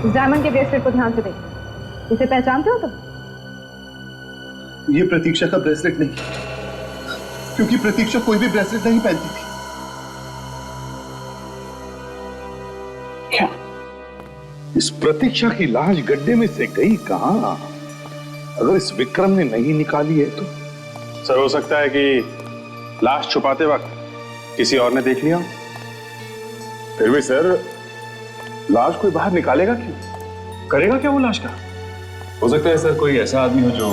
इस डायमंड के ब्रेसलेट को ध्यान से देख, इसे पहचानते हो तुम? ये प्रतीक्षा का ब्रेसलेट नहीं, क्योंकि प्रतीक्षा कोई भी ब्रेसलेट नहीं पहनती थी। क्या इस प्रतीक्षा की लाश गड्ढे में से गई कहां? अगर इस विक्रम ने नहीं निकाली है तो? सर हो सकता है कि लाश छुपाते वक्त किसी और ने देख लिया। फिर भी सर लाश कोई बाहर निकालेगा क्यों? करेगा क्या वो लाश का? हो सकता है सर कोई ऐसा आदमी हो जो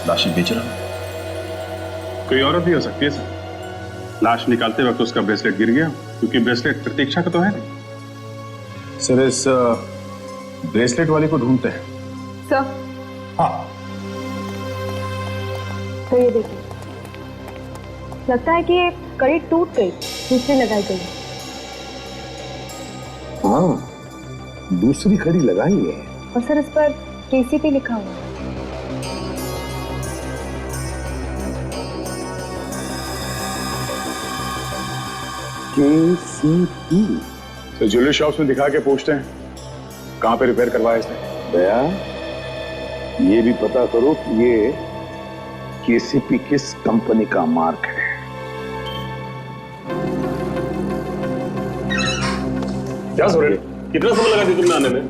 लाशें बेच रहा हो। कोई औरत भी हो सकती है सर। लाश निकालते वक्त उसका ब्रेसलेट गिर गया, क्योंकि ब्रेसलेट प्रतीक्षा का तो है नहीं। सर इस ब्रेसलेट वाले को ढूंढते हैं। सर, हाँ, तो ये देखिए, लगता है कि ये कड़ी टूट गई, दूसरी लगाई गई। हाँ, दूसरी कड़ी लगाई है। और सर, इस पर केसीपी लिखा हुआ है। KCP। तो ज्वेलरी शॉप्स में दिखा के पूछते हैं कहाँ पे रिपेयर करवाया इसने। दया, ये भी पता करो कि ये KCP किस कंपनी का मार्क है। क्या सोरेन, कितना समय लगा दी तुमने आने में?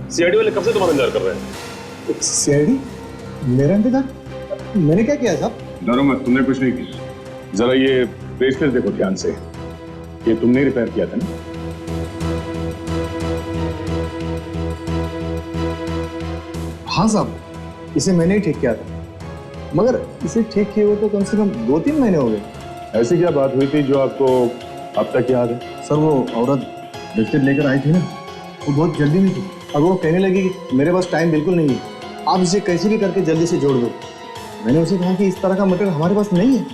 सीआईडी वाले कब से तुम्हारा इंतजार कर रहे हैं? सीआईडी? मेरा इंतजार? मैंने क्या किया साहब? डरो मत, तुमने कुछ नहीं किया। जरा ये ब्रेसलेट देखो ध्यान से, ये तुमने रिपेयर किया था ना? हाँ साहब, इसे मैंने ही ठीक किया था, मगर इसे ठीक किए हुए तो कम से कम 2-3 महीने हो गए। ऐसी क्या बात हुई थी जो आपको अब तक याद है? सर, वो औरत ब्रेसलेट लेकर आई थी ना, वो बहुत जल्दी में थी और वो कहने लगी कि मेरे पास टाइम बिल्कुल नहीं है, आप इसे कैसे भी करके जल्दी से जोड़ दो। मैंने उसे कहा कि इस तरह का मटेरियल हमारे पास नहीं है,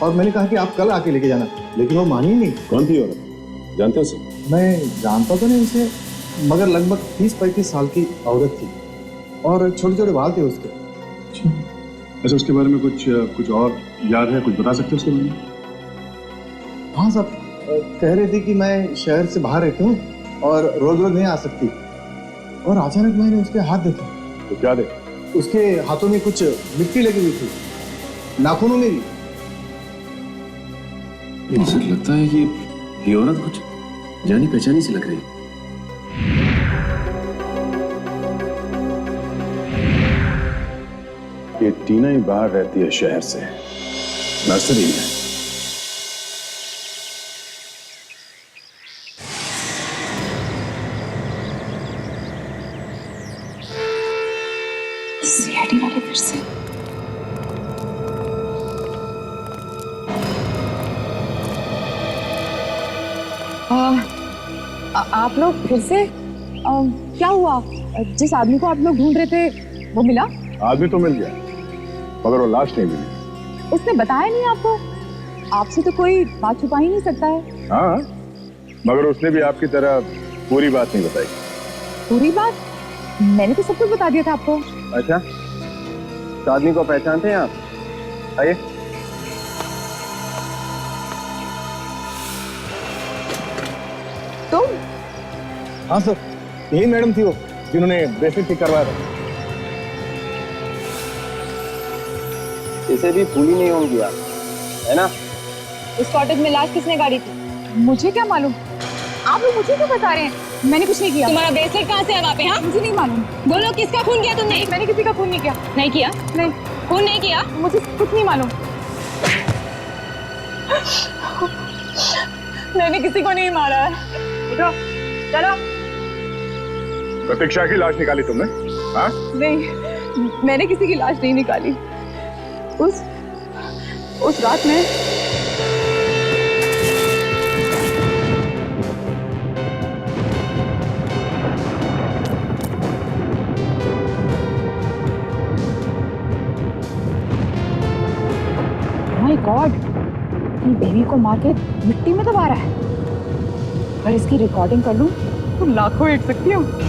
और मैंने कहा कि आप कल आके लेके जाना, लेकिन वो मानी नहीं। कौन थी औरत, जानते हो उसे? मैं जानता तो नहीं उसे, मगर लगभग 30-35 साल की औरत थी और छोटे छोटे बाल थे उसके। अच्छा, उसके बारे में कुछ और याद है? कुछ बता सकते हो उसके बारे में? हाँ साहब, कह रही थी कि मैं शहर से बाहर रहती हूँ और रोज रोज नहीं आ सकती, और अचानक मैंने उसके हाथ देखे। तो क्या देख? उसके हाथों में कुछ मिट्टी लगी हुई थी, नाखूनों में भी। मुझे लगता है कि ये औरत कुछ जानी पहचानी सी लग रही है। ये टीना ही बाहर रहती है शहर से, नर्सरी में। सीआईडी वाले फिर से। आप लोग फिर से? क्या हुआ? जिस आदमी को आप लोग ढूंढ रहे थे वो मिला? आदमी तो मिल गया, मगर वो लाश नहीं मिली। उसने बताया नहीं आपको? आपसे तो कोई बात छुपा ही नहीं सकता है। हाँ, मगर उसने भी आपकी तरह पूरी बात नहीं बताई। पूरी बात? मैंने तो सब कुछ बता दिया था आपको। अच्छा, तो आदमी को पहचानते हैं आप? आइए। तुम? हाँ सर, यही मैडम थी वो जिन्होंने ब्रेसलेट ठीक करवाया था। इसे भी भूली नहीं होंगी आप, है ना? उस कॉटेज में लाश किसने गाड़ी थी? मुझे क्या मालूम? आप लोग मुझे क्यों बता रहे हैं? मैंने कुछ नहीं किया। तुम्हारा ब्रेसलेट कहाँ से है वहाँ पे? हाँ, मुझे नहीं मालूम। बोलो, किसका खून किया तुमने? मैंने किसी का खून नहीं किया। नहीं किया? नहीं, खून नहीं किया? मुझे कुछ नहीं मालूम। मैंने किसी को नहीं मारा है। उठो, चलो। प्रतीक्षा की लाश निकाली तुमने? हाँ? नहीं, मैंने किसी की लाश नहीं निकाली। उस रात में माय गॉड, अपनी बेबी को मार के मिट्टी में दबा रहा है। अगर इसकी रिकॉर्डिंग कर लूं तो लाखों हिट सकती हूँ।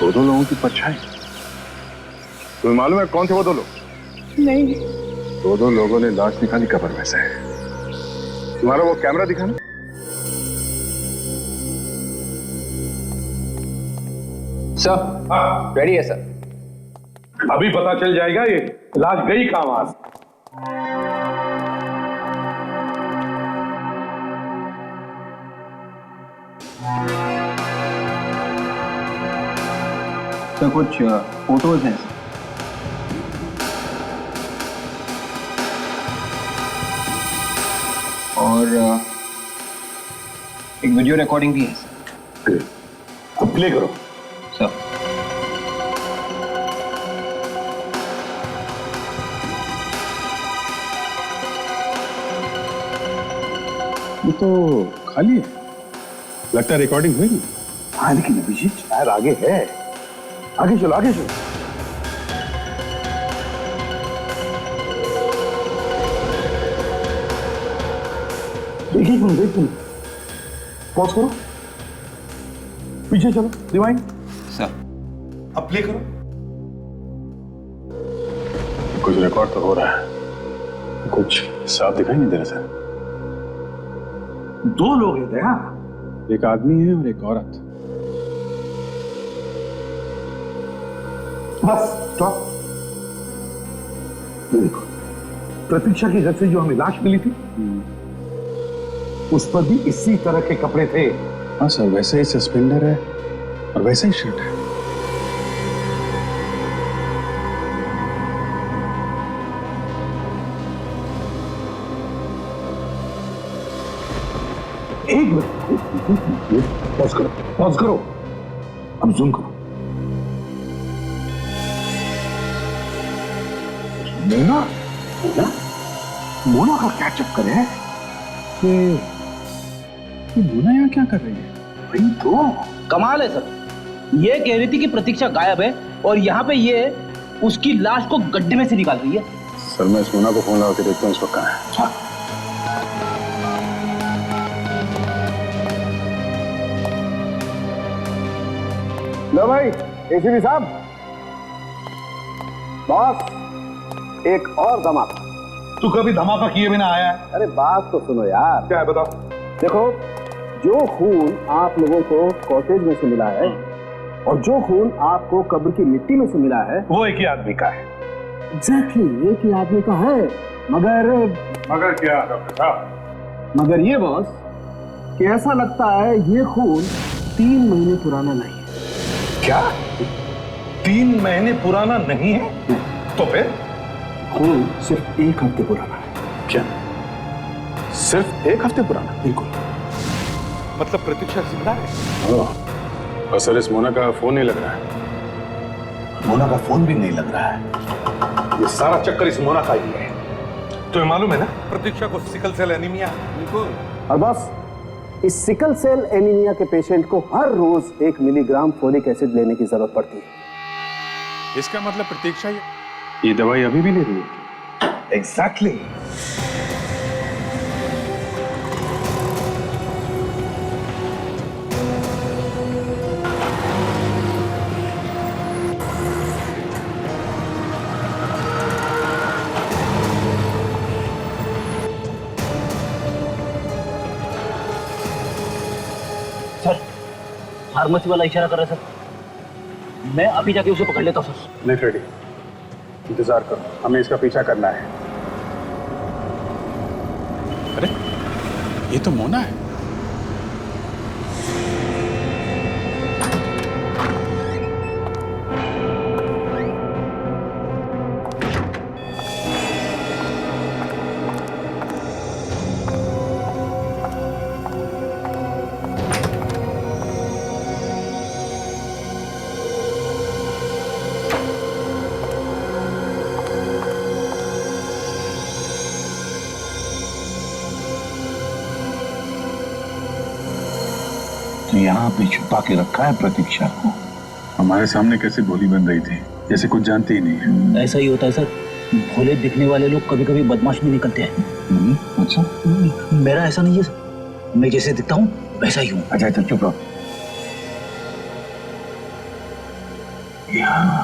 दो लोगों की परछाई। तुम्हें मालूम है कौन थे वो दो लोग? नहीं। दो लोगों ने लाश निकाली कब्र में से। तुम्हारा वो कैमरा दिखाना। सर, रेडी है सर। अभी पता चल जाएगा ये लाश गई कहां वहां से। तो कुछ फोटोज हैं और एक वीडियो रिकॉर्डिंग भी है। अब प्ले करो सर। ये तो खाली है, लगता है रिकॉर्डिंग हुई नहीं। हाँ लेकिन अभिजीत शायद आगे है, आगे चलो आगे चलो। देखिए पॉज करो, पीछे चलो, रिवाइंड। सर अब प्ले करो। कुछ रिकॉर्ड तो हो रहा है, कुछ साफ दिखाई नहीं दे रहा सर। दो लोग हैं दया, एक आदमी है और एक औरत। Bus stop. देखो प्रतीक्षा के घर से जो हमें लाश मिली थी उस पर भी इसी तरह के कपड़े थे। हाँ सर, वैसे ही सस्पेंडर है और वैसा ही शर्ट है। एक मिनट, पॉज करो, पॉज करो, अब जूम करो। मोना, मोना, मोना का क्या चक्कर है? ये मोना यहाँ क्या कर रही है? वही तो कमाल है सर, ये कह रही थी कि प्रतीक्षा गायब है और यहाँ पे ये उसकी लाश को गड्ढे में से निकाल रही है। सर मैं इस मोना को फोन लगा के देखता हूँ इस वक्त कहाँ है। हाँ। लो भाई एसीपी साहब, बॉस एक और धमाका। तू कभी धमाका किए बिना आया है? अरे बात तो सुनो यार। क्या है बताओ। देखो, जो खून आप लोगों को कॉटेज में से मिला है और जो खून आपको कब्र की मिट्टी में से मिला है वो एक ही आदमी का है। एग्जैक्टली एक ही आदमी का है। मगर क्या डॉक्टर साहब? मगर ये बॉस कि ऐसा लगता है ये खून 3 महीने पुराना नहीं है। क्या 3 महीने पुराना नहीं है? तो फिर खून सिर्फ 1 हफ्ते पुराना है। क्या सिर्फ 1 हफ्ते पुराना? बिल्कुल। मतलब प्रतीक्षा जिंदा है? और सर इस मोना का फोन नहीं लग रहा है। मोना का फोन भी नहीं लग रहा है। ये सारा चक्कर इस मोना का ही है। तुम्हें मालूम है ना प्रतीक्षा को सिकल सेल एनीमिया। बिल्कुल। और बस इस सिकल सेल एनीमिया के पेशेंट को हर रोज 1 मिलीग्राम फोलिक एसिड लेने की जरूरत पड़ती है। इसका मतलब प्रतीक्षा ये दवाई अभी भी ले रही है? एग्जैक्टली। सर फार्मेसी वाला इशारा कर रहा है सर, मैं अभी जाके उसे पकड़ लेता हूँ सर। नहीं फ्रेडी, इंतजार करो, हमें इसका पीछा करना है। अरे ये तो मोना है। तो यहाँ पे छुपा के रखा है प्रतीक्षा को। हमारे सामने कैसे गोली बन रही थी, जैसे कुछ जानते ही नहीं है। ऐसा ही होता है सर, भोले दिखने वाले लोग कभी कभी बदमाश भी निकलते हैं। अच्छा, मेरा ऐसा नहीं है सर, मैं जैसे दिखता हूँ वैसा ही हूँ। अच्छा चुप रहो।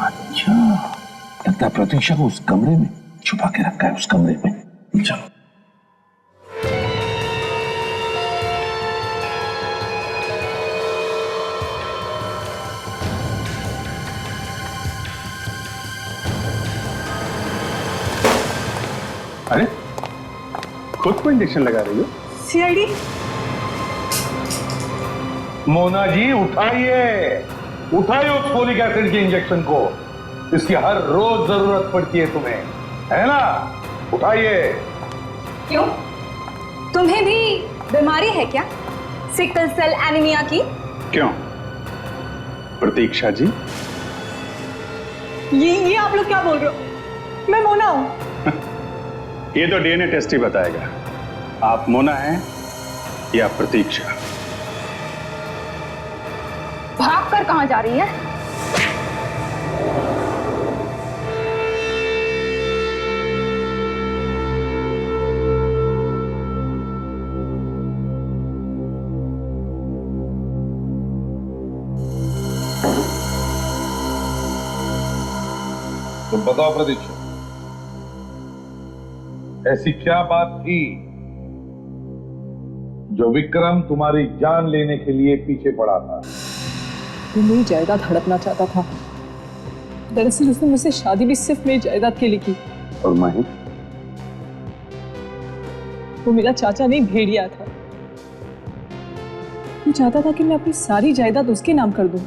अच्छा, लगता है प्रतीक्षा को उस कमरे में छुपा के रखा है, उस कमरे में। चलो अरे खुद को इंजेक्शन लगा रही हो? सीआईडी। मोना जी उठाइए, उठाइए उस फोलिक एसिड के इंजेक्शन को। इसकी हर रोज जरूरत पड़ती है तुम्हें, है ना? उठाइए। क्यों, तुम्हें भी बीमारी है क्या, सिकल सेल एनीमिया की? क्यों प्रतीक्षा जी? ये आप लोग क्या बोल रहे हो? मैं मोना हूं। ये तो डीएनए टेस्ट ही बताएगा आप मोना हैं या प्रतीक्षा। भाग कर कहां जा रही है? तुम बताओ प्रतीक्षा, ऐसी क्या बात थी जो विक्रम तुम्हारी जान लेने के लिए पीछे पड़ा था? वो मेरी जायदाद हड़पना चाहता था। दरअसल उसने मुझसे शादी भी सिर्फ मेरी जायदाद के लिए की। और महेश? वो मेरा चाचा नहीं, भेड़िया था। वो चाहता था कि मैं अपनी सारी जायदाद उसके नाम कर दूं,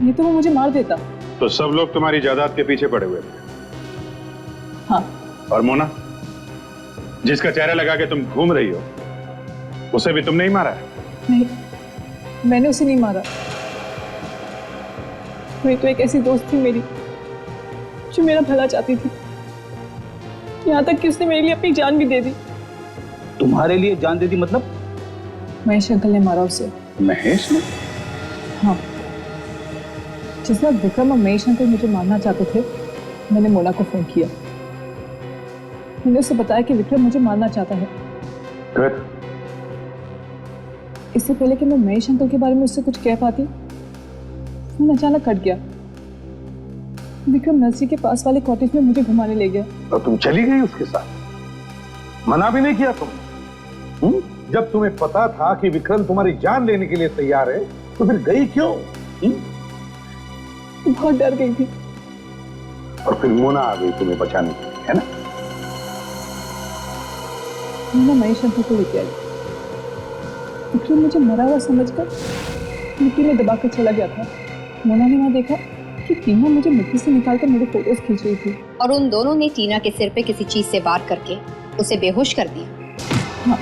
नहीं तो वो मुझे मार देता। तो सब लोग तुम्हारी जायदाद के पीछे पड़े हुए थे? हाँ। और मोना, जिसका चेहरा लगा के तुम घूम रही हो, उसे भी तुमने ही मारा है? नहीं, मैंने उसे नहीं मारा। वही तो एक ऐसी दोस्त थी मेरी जो मेरा भला चाहती थी, यहाँ तक कि उसने मेरे लिए अपनी जान भी दे दी। तुम्हारे लिए जान दे दी मतलब? महेश अंकल ने मारा उसे। महेश ने? हाँ, जिस वक्त विक्रम और महेश अंकल मुझे मारना चाहते थे, मैंने मोना को फोन किया। मैंने उसे बताया कि विक्रम मुझे मारना चाहता है। फिर? इससे पहले कि मैं महेश अंकल के बारे में उससे कुछ कह पाती, फोन अचानक कट गया। विक्रम नर्सरी के पास वाले कॉटेज में मुझे घुमाने ले गया। और तुम चली गई उसके साथ? मना भी नहीं किया तुम? जब तुम्हें पता था कि विक्रम तुम्हारी जान लेने के लिए तैयार है, तो फिर गई क्यों? बहुत डर गई थी। और फिर मोना आ गई तुम्हें बचाने के लिए, है ना? मोना महेश अंकल को लेके आई। विक्रम मुझे मरा हुआ समझकर मिट्टी में दबाकर चला गया था। मोना ने वहां देखा कि टीना मुझे मिट्टी से निकालकर मेरे फोटोज खींच रही थी। और उन दोनों ने टीना के सिर पे किसी चीज से वार करके उसे बेहोश कर दिया। हाँ,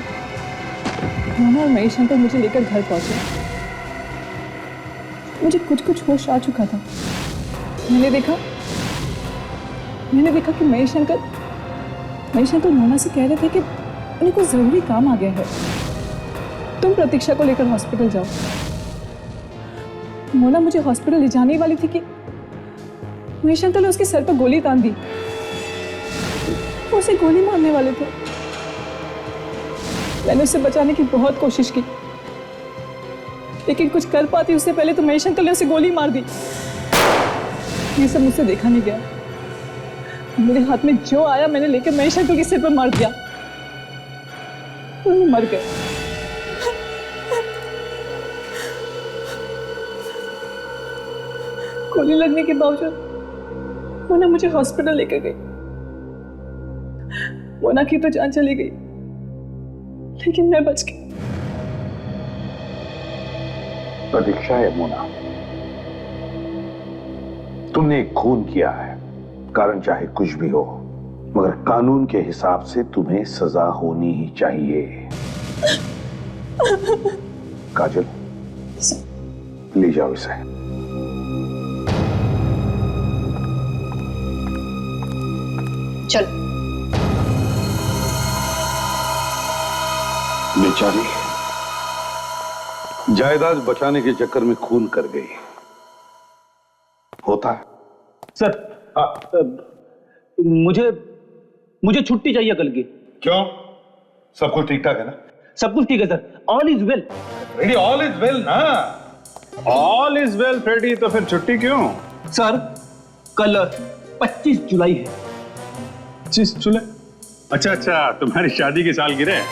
मोना और महेश अंकल मुझे लेकर घर पहुंचे। मुझे कुछ होश आ चुका था। मैंने देखा कि महेश अंकल मोना से कह रहे थे कि उन्हें कोई जरूरी काम आ गया है, तुम प्रतीक्षा को लेकर हॉस्पिटल जाओ। मोना मुझे हॉस्पिटल ले जाने वाली थी कि महेश अंकल ने उसके सर पर गोली तान दी। वो उसे गोली मारने वाले थे। मैंने उसे बचाने की बहुत कोशिश की, लेकिन कुछ कर पाती उससे पहले तो महेश अंकल ने उसे गोली मार दी। ये सब मुझसे देखा नहीं गया। मेरे हाथ में जो आया मैंने लेकर महेश अंकल के सिर पर मार दिया। वो मर गए। गोली लगने के बावजूद मोना मुझे हॉस्पिटल लेकर गई। मोना की तो जान चली गई, लेकिन मैं बच गई। प्रतीक्षा है मोना, तुमने एक खून किया है, कारण चाहे कुछ भी हो, मगर कानून के हिसाब से तुम्हें सजा होनी ही चाहिए। काजल, ले जाओ इसे। चल। बेचारी जायदाद बचाने के चक्कर में खून कर गई। होता है सर। मुझे छुट्टी चाहिए कल की। क्यों? सब कुछ ठीक ठाक है ना? सब कुछ ठीक है sir, all is well. Freddy, all is well ना? ऑल इज वेल फ्रेडी, तो फिर छुट्टी क्यों? सर, कल 25 जुलाई है। 25 जुलाई? अच्छा, तुम्हारी शादी की सालगिरह?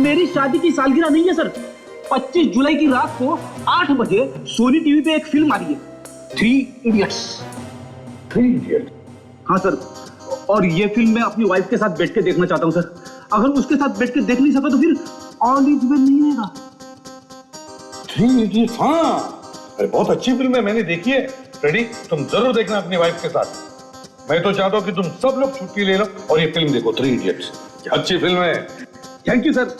मेरी शादी की सालगिरह नहीं है सर। 25 जुलाई की रात को 8 बजे सोनी टीवी पे एक फिल्म आ रही है, 3 इडियट्स। 3 इडियट्स? हाँ सर, और ये फिल्म मैं अपनी वाइफ के साथ बैठ के देखना चाहता हूँ सर। अगर उसके साथ बैठ के देख नहीं सका तो फिर ऑल इज वेल नहीं आएगा। थ्री इडियट्स, हाँ, अरे बहुत अच्छी फिल्म है, मैंने देखी है। फ्रेडी, तुम जरूर देखना अपनी वाइफ के साथ। मैं तो चाहता हूँ कि तुम सब लोग छुट्टी ले लो और ये फिल्म देखो, थ्री इडियट्स। अच्छी फिल्म है। Thank you sir.